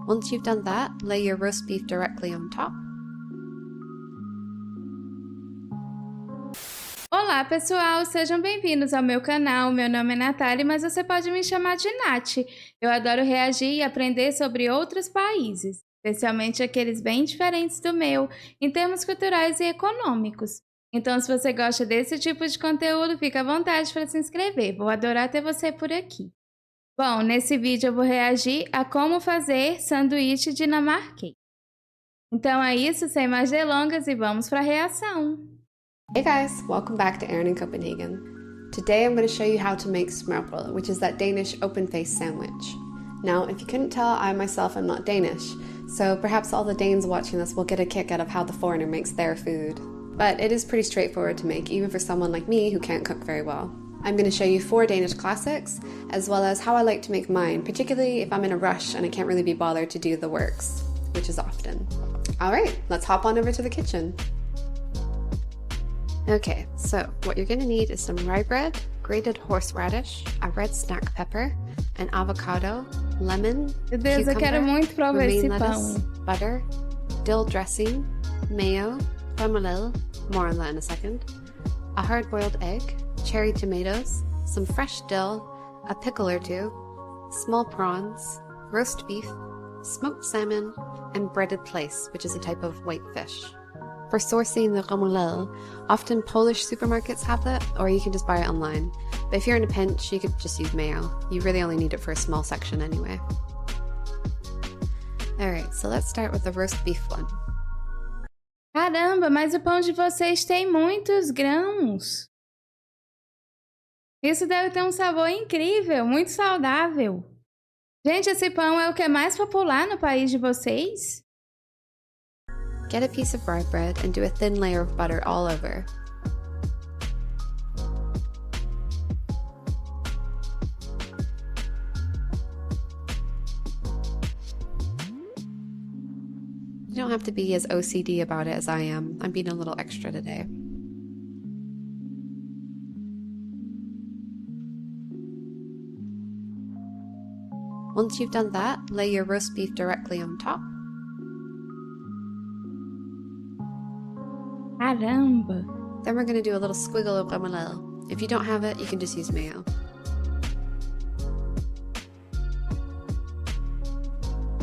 Once you've done that, lay your roast beef directly on top. Olá pessoal, sejam bem-vindos ao meu canal. Meu nome é Natália, mas você pode me chamar de Nath. Eu adoro reagir e aprender sobre outros países, especialmente aqueles bem diferentes do meu, em termos culturais e econômicos. Então, se você gosta desse tipo de conteúdo, fica à vontade para se inscrever. Vou adorar ter você por aqui. Bom, nesse vídeo eu vou reagir a como fazer sanduíche dinamarquês. Então é isso, sem mais delongas, e vamos para a reação. Hey guys, welcome back to Erin in Copenhagen. Today I'm going to show you how to make smørrebrød, which is that Danish open-faced sandwich. Now, if you couldn't tell, I myself am not Danish, so perhaps all the Danes watching this will get a kick out of how the foreigner makes their food. But it is pretty straightforward to make, even for someone like me who can't cook very well. I'm going to show you 4 Danish classics, as well as how I like to make mine, particularly if I'm in a rush and I can't really be bothered to do the works, which is often. Alright, let's hop on over to the kitchen. Okay, so what you're going to need is some rye bread, grated horseradish, a red snack pepper, an avocado, lemon, Meu Deus, eu quero muito provar esse lettuce, pão. butter, dill dressing, mayo, remoulade, more on that in a second, a hard-boiled egg, cherry tomatoes, some fresh dill, a pickle or 2, small prawns, roast beef, smoked salmon, and breaded plaice, which is a type of white fish. For sourcing the remoulade, often Polish supermarkets have that, or you can just buy it online. But if you're in a pinch, you could just use mayo. You really only need it for a small section anyway. Alright, so let's start with the roast beef one. Caramba, mas o pão de vocês tem muitos grãos. Isso deve ter um sabor incrível, muito saudável. Gente, esse pão é o que é mais popular no país de vocês? Get a piece of rye bread and do a thin layer of butter all over. You don't have to be as OCD about it as I am. I'm being a little extra today. Once you've done that, lay your roast beef directly on top. Caramba! Then we're going to do a little squiggle of remoulade. If you don't have it, you can just use mayo.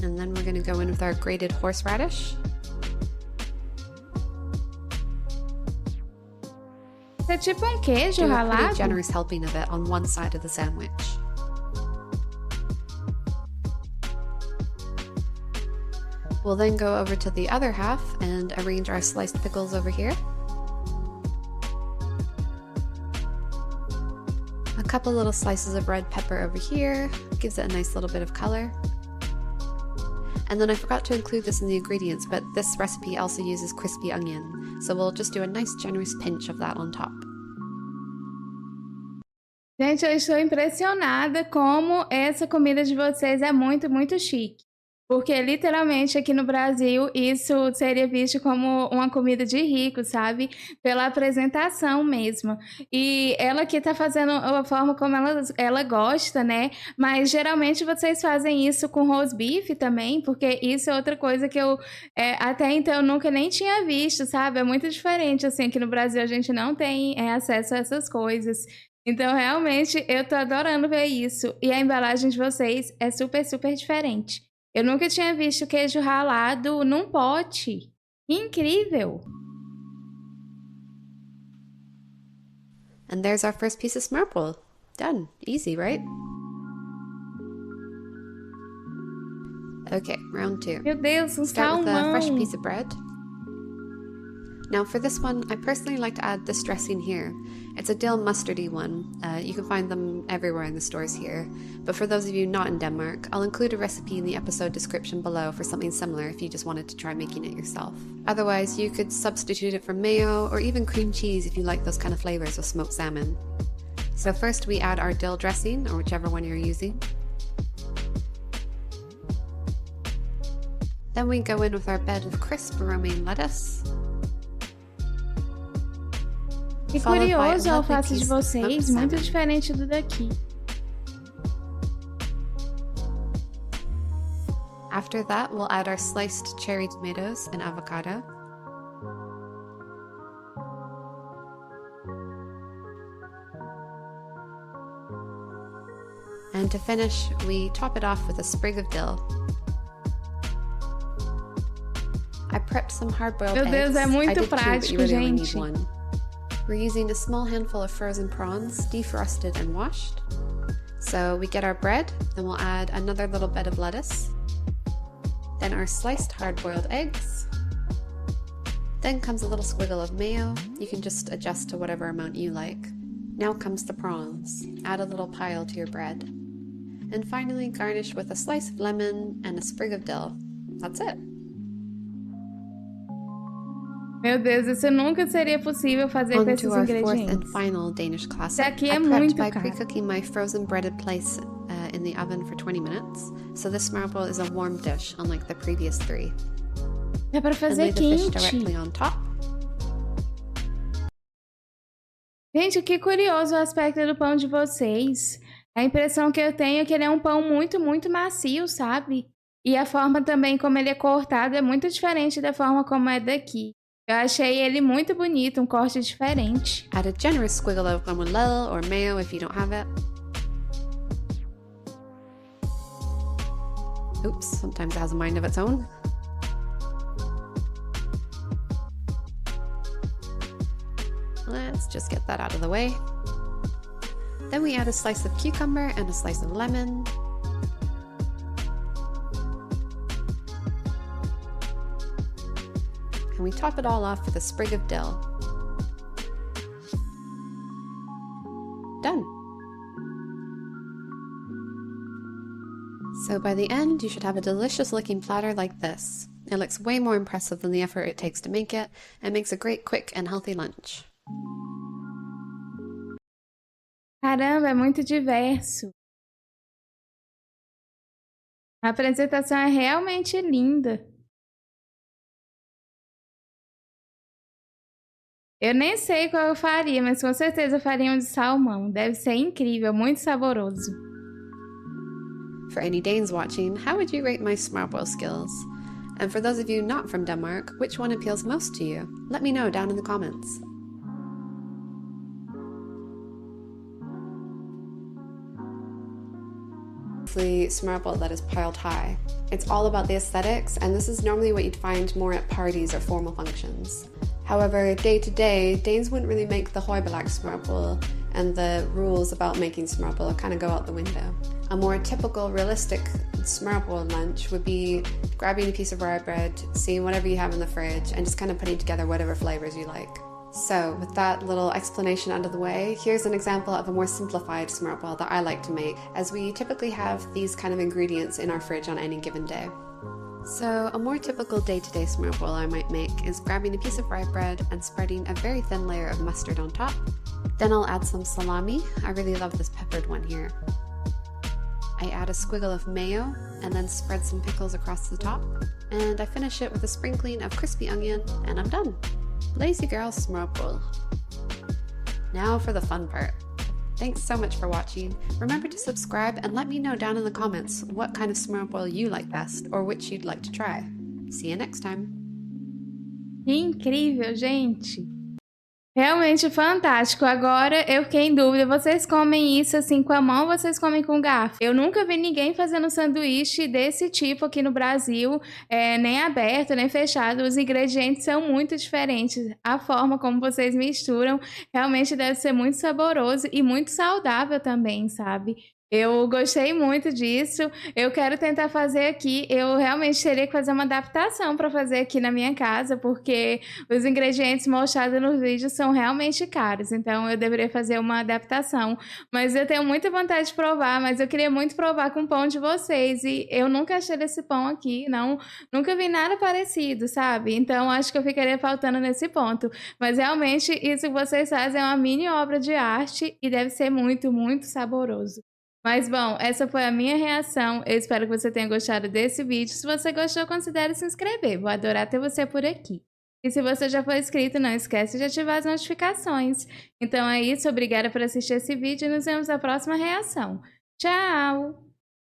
And then we're going to go in with our grated horseradish. Isso é tipo um queijo Do a pretty ralado? generous helping of it on one side of the sandwich. We'll then go over to the other half and arrange our sliced pickles over here. A couple little slices of red pepper over here, gives it a nice little bit of color. And then I forgot to include this in the ingredients, but this recipe also uses crispy onion, so we'll just do a nice generous pinch of that on top. Gente, eu estou impressionada como essa comida de vocês é muito, muito chique. Porque literalmente aqui no Brasil isso seria visto como uma comida de rico, sabe? Pela apresentação mesmo. E ela aqui tá fazendo a forma como ela gosta, né? Mas geralmente vocês fazem isso com roast beef também, porque isso é outra coisa que eu até então eu nunca nem tinha visto, sabe? É muito diferente, assim, aqui no Brasil a gente não tem acesso a essas coisas. Então realmente eu tô adorando ver isso. E a embalagem de vocês é super, super diferente. Eu nunca tinha visto queijo ralado num pote. Incrível! And there's our first piece of smørrebrød. Done. Easy, right? Okay, round 2. Meu Deus, um Start with a salmão! fresh piece of bread. Now for this one, I personally like to add this dressing here. It's a dill mustardy one. You can find them everywhere in the stores here. But for those of you not in Denmark, I'll include a recipe in the episode description below for something similar if you just wanted to try making it yourself. Otherwise, you could substitute it for mayo or even cream cheese if you like those kind of flavors with smoked salmon. So first we add our dill dressing, or whichever one you're using. Then we go in with our bed of crisp romaine lettuce. Que curioso a alface de vocês, muito diferente do daqui. After that, we'll add our sliced cherry tomatoes and avocado. And to finish, we top it off with a sprig of dill. I prepped some hard-boiled eggs. Meu Deus, é I muito did two, but prático, you really only need gente. one. We're using a small handful of frozen prawns, defrosted and washed. So we get our bread, then we'll add another little bed of lettuce. Then our sliced hard-boiled eggs. Then comes a little squiggle of mayo. You can just adjust to whatever amount you like. Now comes the prawns. Add a little pile to your bread. And finally garnish with a slice of lemon and a sprig of dill. That's it. Meu Deus, isso nunca seria possível fazer com On esses to our fourth and ingredientes. final Danish Isso classic. aqui I é prepped muito by caro. pre-cooking my frozen breaded place in the oven for 20 minutes. So this smørrebrød is a warm dish, unlike the previous three. É pra And fazer lay the fish quente. directly on top. Gente, que curioso o aspecto do pão de vocês. A impressão que eu tenho é que ele é um pão muito, muito macio, sabe? E a forma também como ele é cortado é muito diferente da forma como é daqui. Eu achei ele muito bonito, um corte diferente. Add a generous squiggle of gammel or mayo if you don't have it. Oops, sometimes it has a mind of its own. Let's just get that out of the way. Then we add a slice of cucumber and a slice of lemon. And we top it all off with a sprig of dill. Done. So by the end, you should have a delicious looking platter like this. It looks way more impressive than the effort it takes to make it, and makes a great quick and healthy lunch. Caramba, é muito diverso. A apresentação é realmente linda. Eu nem sei qual eu faria, mas com certeza eu faria um de salmão. Deve ser incrível, muito saboroso. For any Danes watching, how would you rate my smørrebrød skills? And for those of you not from Denmark, which one appeals most to you? Let me know down in the comments. Smørrebrød that is piled high. It's all about the aesthetics, and this is normally what you'd find more at parties or formal functions. However, day to day, Danes wouldn't really make the højbelagt smørrebrød, and the rules about making smørrebrød kind of go out the window. A more typical, realistic smørrebrød lunch would be grabbing a piece of rye bread, seeing whatever you have in the fridge, and just kind of putting together whatever flavors you like. So with that little explanation out of the way, here's an example of a more simplified smørrebrød that I like to make, as we typically have these kind of ingredients in our fridge on any given day. So a more typical day-to-day smørrebrød I might make is grabbing a piece of rye bread and spreading a very thin layer of mustard on top. Then I'll add some salami. I really love this peppered one here. I add a squiggle of mayo and then spread some pickles across the top. And I finish it with a sprinkling of crispy onion, and I'm done. Lazy girl smørrebrød. Now for the fun part. Thanks so much for watching. Remember to subscribe and let me know down in the comments what kind of smørrebrød you like best or which you'd like to try. See you next time. Que incrível, gente! Realmente fantástico. Agora eu fiquei em dúvida, vocês comem isso assim com a mão ou vocês comem com garfo? Eu nunca vi ninguém fazendo sanduíche desse tipo aqui no Brasil, nem aberto, nem fechado. Os ingredientes são muito diferentes. A forma como vocês misturam realmente deve ser muito saboroso e muito saudável também, sabe? Eu gostei muito disso, eu quero tentar fazer aqui, eu realmente teria que fazer uma adaptação para fazer aqui na minha casa, porque os ingredientes mostrados no vídeo são realmente caros, então eu deveria fazer uma adaptação. Mas eu tenho muita vontade de provar, mas eu queria muito provar com o pão de vocês, e eu nunca achei esse pão aqui, nunca vi nada parecido, sabe? Então acho que eu ficaria faltando nesse ponto. Mas realmente isso que vocês fazem é uma mini obra de arte e deve ser muito, muito saboroso. Mas bom, essa foi a minha reação, eu espero que você tenha gostado desse vídeo. Se você gostou, considere se inscrever, vou adorar ter você por aqui. E se você já for inscrito, não esquece de ativar as notificações. Então é isso, obrigada por assistir esse vídeo e nos vemos na próxima reação. Tchau!